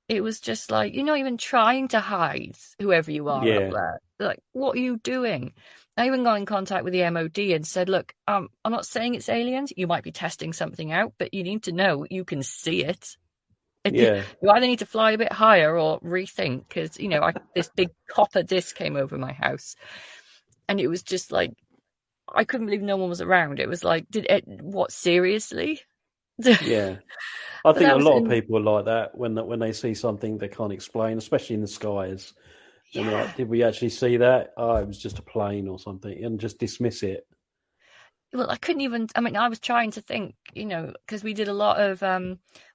it was just like, you're not even trying to hide whoever you are up Yeah, there. Like, what are you doing? I even got in contact with the MOD and said, look, I'm not saying it's aliens. You might be testing something out, but you need to know you can see it. yeah. You either need to fly a bit higher or rethink, because, this big copper disc came over my house, and it was just like, I couldn't believe no one was around. It was like, what, seriously? But Yeah, I think a that was lot of in, people are like that when they see something they can't explain, especially in the skies. And they're like, yeah. "Did we actually see that? Oh, it was just a plane or something," and just dismiss it. Well, I couldn't even, I mean, I was trying to think, because we did a lot of,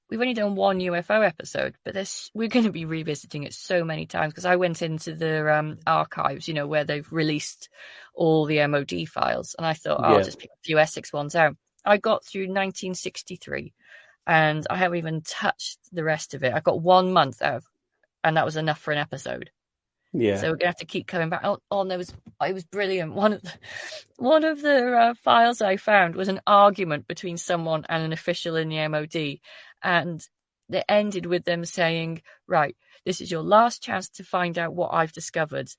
we've only done one UFO episode, but we're going to be revisiting it so many times, because I went into the archives, where they've released all the MOD files, and I thought, I'll Yeah. just pick a few Essex ones out. I got through 1963, and I haven't even touched the rest of it. I got 1 month out, and that was enough for an episode. Yeah. So we're gonna have to keep coming back. Oh, and it was brilliant. One of the files I found was an argument between someone and an official in the MOD, and it ended with them saying, "Right, this is your last chance to find out what I've discovered.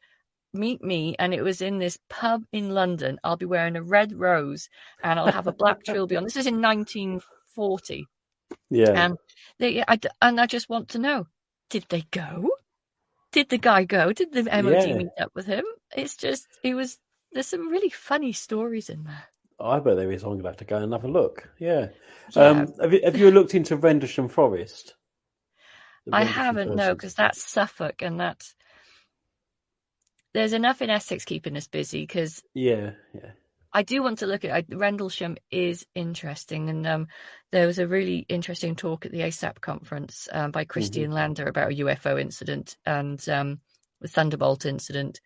Meet me," and it was in this pub in London. I'll be wearing a red rose, and I'll have a black trilby on. This was in 1940, Yeah. and I just want to know: did they go? Did the guy go? Did the MOD Yeah. meet up with him? There's some really funny stories in there. I bet there is. I'm gonna have to go and have a look. Yeah. Yeah, Have you looked into Rendlesham Forest? The I Rendlesham haven't, Forest. no, because that's Suffolk, and there's enough in Essex keeping us busy, because Yeah. Yeah. I do want to look at Rendlesham is interesting, and there was a really interesting talk at the ASAP conference by Hmm. Christian Lander about a UFO incident and the Thunderbolt incident,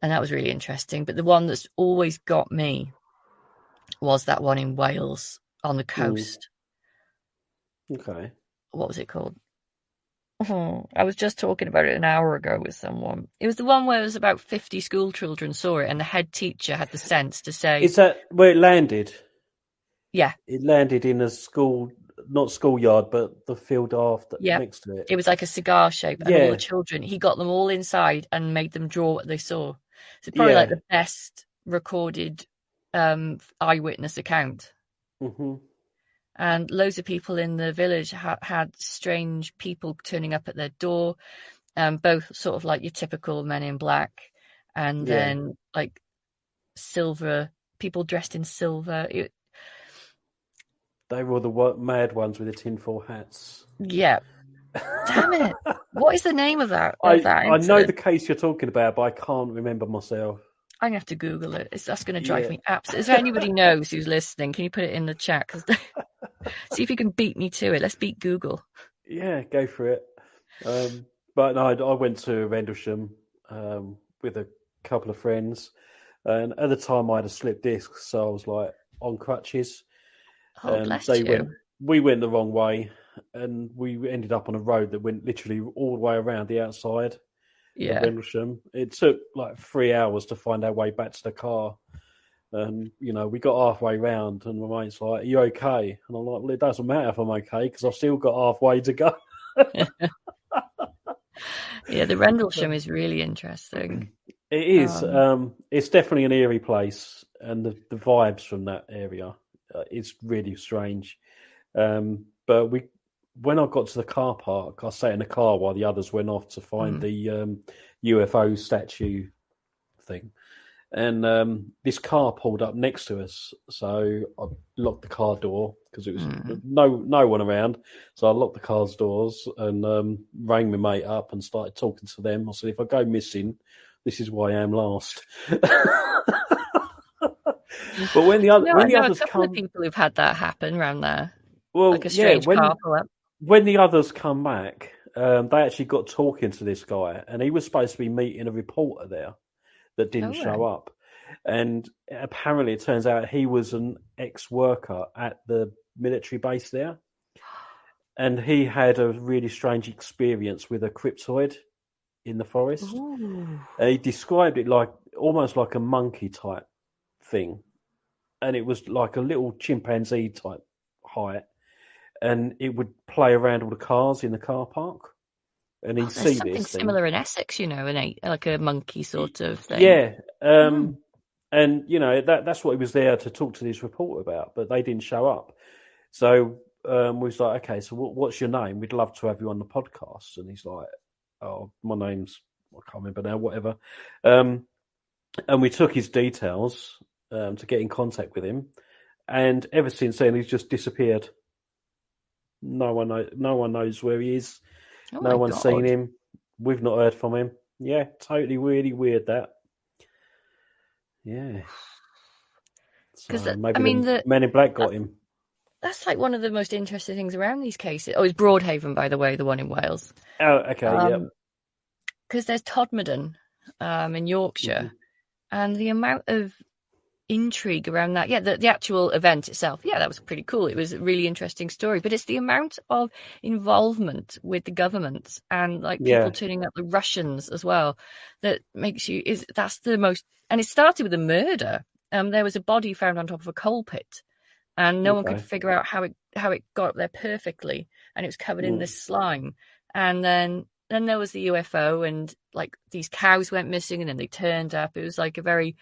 and that was really interesting. But the one that's always got me was that one in Wales on the Mm. coast. Okay. What was it called? I was just talking about it an hour ago with someone. It was the one where it was about 50 school children saw it, and the head teacher had the sense to say, Is that where it landed? yeah, It landed in a school, not schoolyard, but the field after yeah. next to it. It was like a cigar shape, and all the Yeah. children, he got them all inside and made them draw what they saw. So probably like Yeah. the best recorded eyewitness account. Hmm. And loads of people in the village had strange people turning up at their door, both sort of like your typical men in black, and Yeah. then like silver people dressed in silver. They were all the mad ones with the tinfoil hats. Yeah, damn it! What is the name of that I know the incident? case you're talking about, but I can't remember myself. I'm gonna have to Google it. That's going to drive Yeah. me absolutely. Is there anybody knows who's listening? Can you put it in the chat? Cause see if you can beat me to it. Let's beat Google. Yeah, go for it. But no, I went to Rendlesham with a couple of friends, and at the time I had a slip disc, so I was like on crutches, Oh, and bless you. we went the wrong way, and we ended up on a road that went literally all the way around the outside of Yeah. Rendlesham. It took like 3 hours to find our way back to the car. And we got halfway round, and my mate's like, "Are you okay?" And I'm like, "Well, it doesn't matter if I'm okay because I've still got halfway to go." Yeah, the Rendlesham is really interesting. It is. Um, It's definitely an eerie place, and the vibes from that area, it's really strange. But when I got to the car park, I sat in the car while the others went off to find mm, the UFO statue thing. And this car pulled up next to us, so I locked the car door because it was mm. no one around. So I locked the car's doors and rang my mate up and started talking to them. I said, "If I go missing, this is why I am last." But when I the know a others couple of come, people who've had that happen around there, like well, a yeah, strange car pull up. when the others come back, they actually got talking to this guy, and he was supposed to be meeting a reporter there that didn't Oh, show right. up. And apparently, it turns out he was an ex-worker at the military base there, and he had a really strange experience with a cryptoid in the forest. Ooh. And he described it like almost like a monkey type thing, and it was like a little chimpanzee type height. and it would play around all the cars in the car park, and he'd There's see something this thing. similar in Essex, like a monkey sort of thing. Yeah, and that's what he was there to talk to this reporter about, but they didn't show up. So we was like, okay, so what's your name? We'd love to have you on the podcast. And he's like, oh, my name's, I can't remember now, whatever. And we took his details to get in contact with him, and ever since then he's just disappeared. No one knows where he is. Oh No my one's seen God. him. We've not heard from him. Yeah, totally really weird that. Yeah. Because, So I maybe mean, the Men in Black got him. that's like one of the most interesting things around these cases. Oh, it's Broadhaven, by the way, the one in Wales. Oh, okay, yeah. Because there's Todmorden in Yorkshire, and the amount of intrigue around that. Yeah, the actual event itself, yeah, that was pretty cool. It was a really interesting story, but it's the amount of involvement with the government and like people turning up, the Russians as well, that makes you that's the most. And it started with a murder. There was a body found on top of a coal pit, and no one could figure out how it got there perfectly, and it was covered in this slime. And then there was the UFO, and like these cows went missing, and then they turned up. It was like a very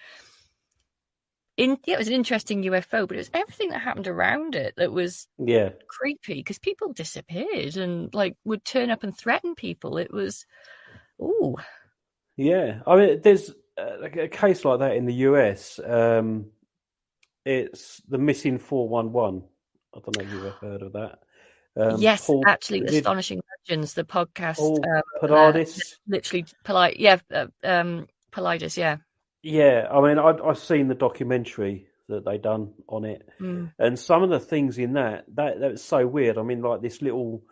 it was an interesting UFO, but it was everything that happened around it that was creepy, because people disappeared and like would turn up and threaten people. It was, ooh. Yeah, I mean, there's a case like that in the US. It's the Missing 411. I don't know if you've ever heard of that. Yes, Paul, actually, Astonishing Legends, the podcast. Paul Paradis. Literally, polite. Yeah, Politis. Yeah. Yeah, I mean, I've seen the documentary that they done on it, and some of the things in that was so weird. I mean, like this little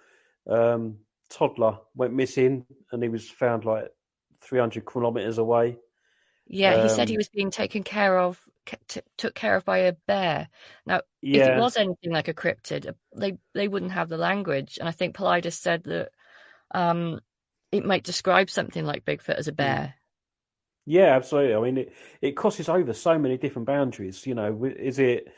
toddler went missing, and he was found like 300 kilometers away. Yeah, he said he was being took care of by a bear. Now, if it was anything like a cryptid, they wouldn't have the language, and I think Politis said that it might describe something like Bigfoot as a bear. Yeah, absolutely. I mean, it crosses over so many different boundaries. You know, is it?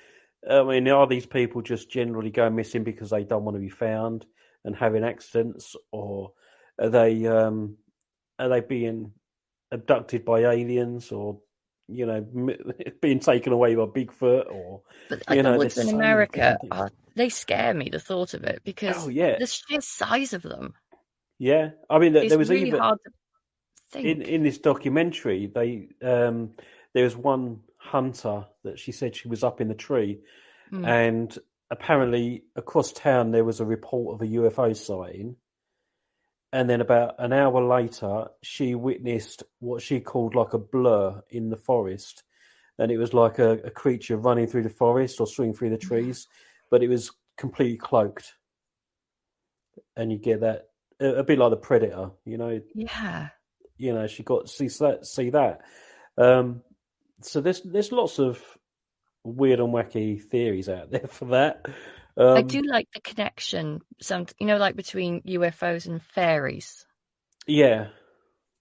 I mean, are these people just generally going missing because they don't want to be found and having accidents, or are they being abducted by aliens, or being taken away by Bigfoot, or but like the woods in America, they scare me. The thought of it, because the sheer size of them. Yeah, I mean, there was really even hard to think. In this documentary, there was one hunter that she said she was up in the tree, and apparently across town there was a report of a UFO sighting, and then about an hour later she witnessed what she called like a blur in the forest, and it was like a creature running through the forest or swinging through the trees, but it was completely cloaked, and you get that a bit like the Predator, Yeah. She got to see that. So there's lots of weird and wacky theories out there for that. I do like the connection, like between UFOs and fairies. Yeah.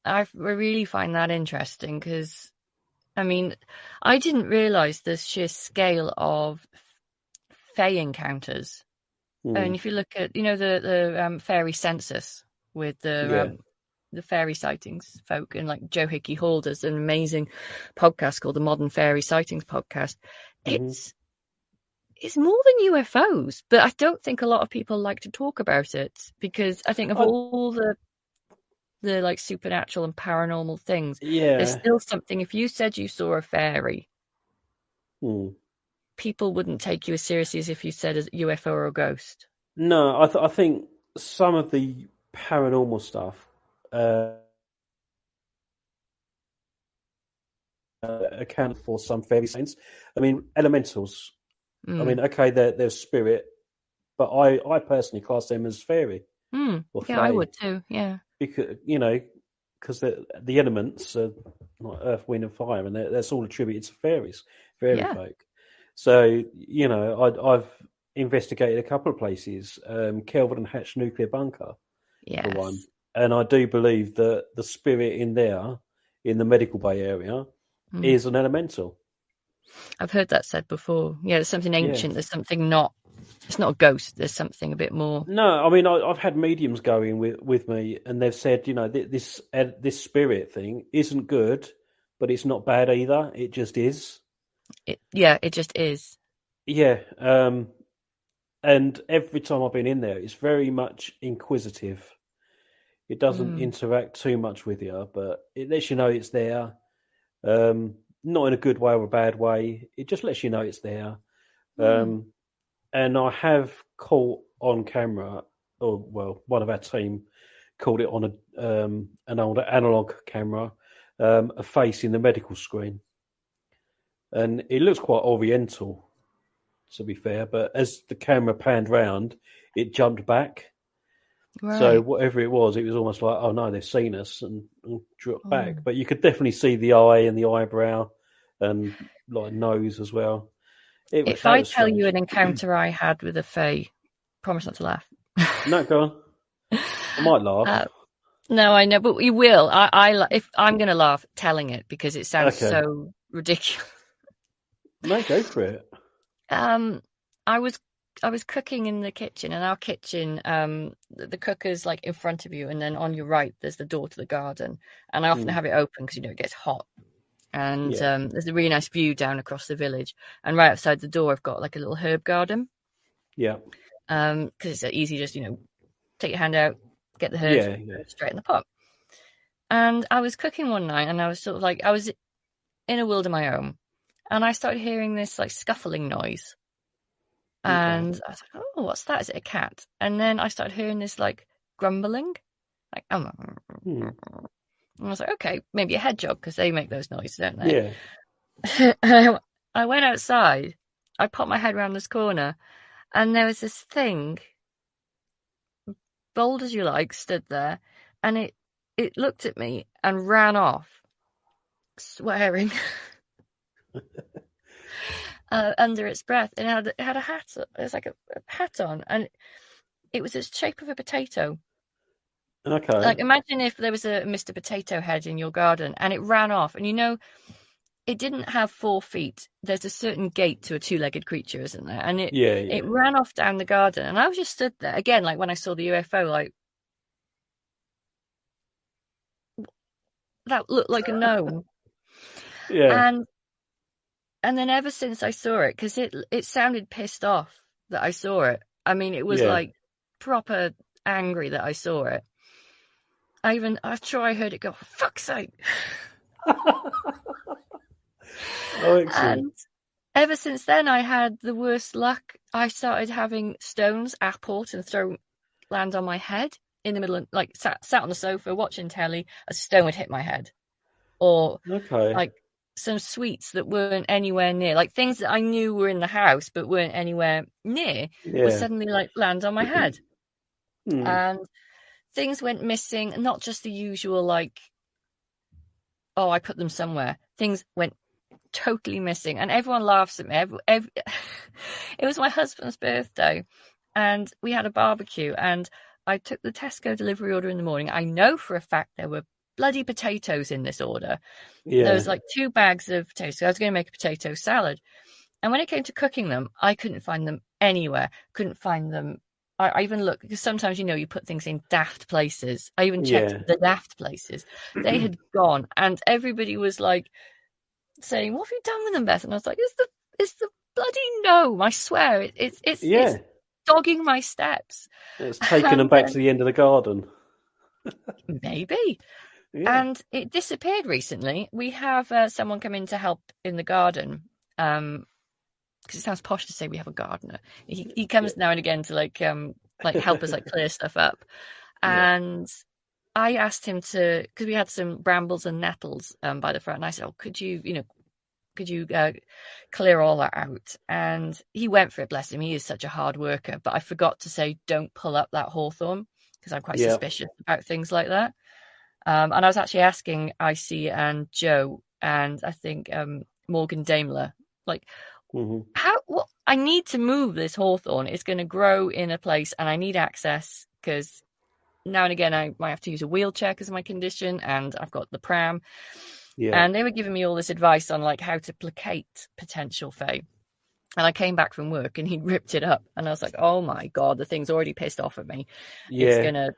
I really find that interesting because, I mean, I didn't realise the sheer scale of fae encounters. And if you look at, the fairy census with the fairy sightings folk, and like Joe Hickey Hall does an amazing podcast called the Modern Fairy Sightings Podcast. It's more than UFOs, but I don't think a lot of people like to talk about it, because I think of all the like supernatural and paranormal things, there's still something. If you said you saw a fairy, people wouldn't take you as seriously as if you said a UFO or a ghost. No, I think some of the paranormal stuff account for some fairy saints. I mean, elementals. I mean, okay, they're spirit, but I personally class them as fairy. Or yeah, I would too. Yeah, because because the elements are like earth, wind, and fire, and that's all attributed to fairy folk. So I've investigated a couple of places, Kelvin and Hatch nuclear bunker, for one, and I do believe that the spirit in there, in the Medical Bay area, is an elemental. I've heard that said before. Yeah, there's something ancient. There's something not It's not a ghost. There's something a bit more. No, I mean I've had mediums going with me, and they've said, this spirit thing isn't good, but it's not bad either. It just is. It just is. Yeah. And every time I've been in there, it's very much inquisitive. It doesn't Mm. interact too much with you, but it lets you know it's there. Not in a good way or a bad way. It just lets you know it's there. Mm. Um, and I have caught on camera, or well, one of our team caught it on an older analog camera, a face in the medical screen, and it looks quite oriental, to be fair. But as the camera panned round, it jumped back. So Right. whatever it was almost like, oh no, they've seen us, and dropped back. Oh. But you could definitely see the eye and the eyebrow, and like nose as well. If That I was tell you strange. an encounter I had with a fae, promise not to laugh. No, go on. I might laugh. uh, no, I know, but we will. If I'm going to laugh telling it because it sounds Okay. so ridiculous. No, go for it. Um, I was I was cooking in the kitchen, and our kitchen, the cooker's like in front of you, and then on your right there's the door to the garden. And I often Mm, have it open because it gets hot. And yeah. there's a really nice view down across the village. And right outside the door, I've got like a little herb garden. Yeah. Because it's easy, just take your hand out, get the herbs Yeah. Yeah. straight in the pot. And I was cooking one night, and I was sort of like I was in a world of my own, and I started hearing this like scuffling noise. Okay. And I was like, oh, what's that? Is it a cat? And then I started hearing this like grumbling, like, oh. Hmm. And I was like, okay, maybe a hedgehog because they make those noises, don't they? Yeah. And I went outside. I popped my head around this corner, and there was this thing, bold as you like, stood there, and it looked at me and ran off, swearing under its breath. And it had a hat. It was like a hat on, and it was the shape of a potato. Okay. Like, imagine if there was a Mr. Potato Head in your garden, and it ran off, and it didn't have 4 feet. There's a certain gait to a two-legged creature, isn't there? And Yeah. it Yeah. ran off down the garden, and I was just stood there again, like when I saw the UFO, like that looked like a gnome. Yeah. And then ever since I saw it, because it sounded pissed off that I saw it. I mean, it was Yeah. like proper angry that I saw it. I'm sure I heard it go, for fuck's sake. Oh, excellent. And ever since then, I had the worst luck. I started having stones apport and land on my head in the middle of, like, sat on the sofa watching telly. A stone would hit my head, or Okay. like some sweets that weren't anywhere near, like things that I knew were in the house but weren't anywhere near, would Yeah. suddenly like land on my head. Hmm. And things went missing, not just the usual, like, oh, I put them somewhere. Things went totally missing, and everyone laughs at me. It was my husband's birthday, and we had a barbecue, and I took the Tesco delivery order in the morning. I know for a fact there were bloody potatoes in this order. There Yeah. was like 2 bags of potatoes. So I was going to make a potato salad, and when it came to cooking them, I couldn't find them anywhere. Couldn't find them. I even looked, because sometimes you put things in daft places. I even checked Yeah. the daft places. They had gone, and everybody was like saying, "What have you done with them, Beth?" And I was like, "It's the bloody gnome! I swear, it's Yeah. dogging my steps." It's taken them And back to the end of the garden. maybe, Yeah. and it disappeared recently. We have someone come in to help in the garden. Because it sounds posh to say we have a gardener. He Yeah. comes now and again to like help us like clear stuff up. Yeah. And I asked him to, because we had some brambles and nettles by the front, and I said, "Oh, could you clear all that out?" And he went for it, bless him. He is such a hard worker. But I forgot to say, don't pull up that hawthorn, because I'm quite Yeah. suspicious about things like that. And I was actually asking Icy and Joe, and I think Morgan Daimler, like, Hmm. what I need to move this hawthorn. It's going to grow in a place, and I need access, because now and again I might have to use a wheelchair because of my condition, and I've got the pram. Yeah. And they were giving me all this advice on like how to placate potential fae. And I came back from work and he'd ripped it up. And I was like, oh my God, the thing's already pissed off at me. It's Yeah. going to